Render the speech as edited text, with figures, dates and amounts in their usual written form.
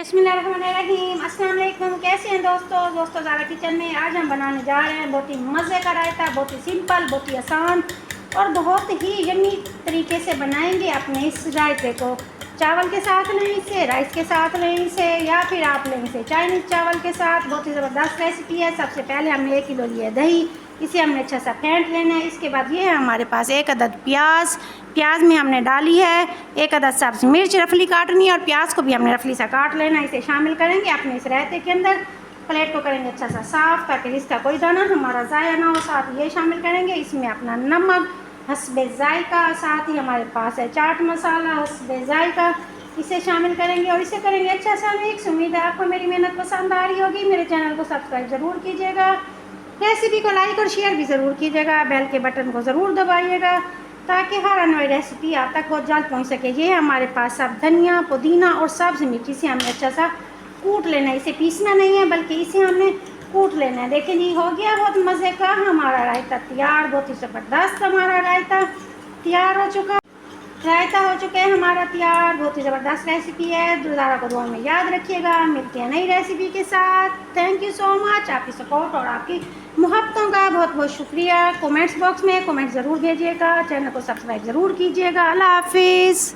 बिस्मिल्लाहिर्रहमानिर्रहीम। अस्सलाम वालेकुम। कैसे हैं दोस्तों ज़ारा किचन में आज हम बनाने जा रहे हैं बहुत ही मज़े का रायता। बहुत ही सिंपल, बहुत ही आसान और बहुत ही यम्मी तरीके से बनाएंगे अपने इस रायते को। चावल के साथ लें इसे, राइस के साथ लें इसे, या फिर आप लें इसे चाइनीज़ चावल के साथ। बहुत ही ज़बरदस्त रेसिपी है। सबसे पहले हमने 1 किलो लिया दही, इसे हमने अच्छा सा फेंट लेना है। इसके बाद ये है हमारे पास 1 अदद प्याज में हमने डाली है। 1 अदद सब्ज़ मिर्च रफली काटनी है और प्याज को भी हमने रफली सा काट लेना है। इसे शामिल करेंगे अपने इस रायते के अंदर। प्लेट को करेंगे अच्छा सा साफ़ ताकि इसका कोई दाना हमारा ज़ाया ना हो। साथ ये शामिल करेंगे इसमें अपना नमक हस्बे ज़ायका, साथ ही हमारे पास है चाट मसाला हस्बे ज़ायका, इसे शामिल करेंगे और इसे करेंगे अच्छा सा मिक्स। उम्मीद है आपको मेरी मेहनत पसंद आ रही होगी। मेरे चैनल को सब्सक्राइब ज़रूर कीजिएगा, रेसिपी को लाइक और शेयर भी ज़रूर कीजिएगा, बेल के बटन को ज़रूर दबाइएगा ताकि हर आने वाली रेसिपी आप तक बहुत जल्द पहुंच सके। ये हमारे पास सब धनिया, पुदीना और सब्ज़ मिर्ची से हमने अच्छा सा कूट लेना है। इसे पीसना नहीं है बल्कि इसे हमने कूट लेना है। देखिए जी, हो गया बहुत मज़े का हमारा रायता तैयार। बहुत ही ज़बरदस्त हमारा रायता तैयार हो चुका है हमारा तैयार। बहुत ही ज़बरदस्त रेसिपी है। ज़ारा को दुआ में याद रखिएगा। मिलते हैं नई रेसिपी के साथ। Thank you so much. आपकी सपोर्ट और आपकी मोहब्बतों का बहुत बहुत शुक्रिया। कमेंट्स बॉक्स में कमेंट ज़रूर भेजिएगा, चैनल को सब्सक्राइब ज़रूर कीजिएगा। अल्लाह हाफिज़।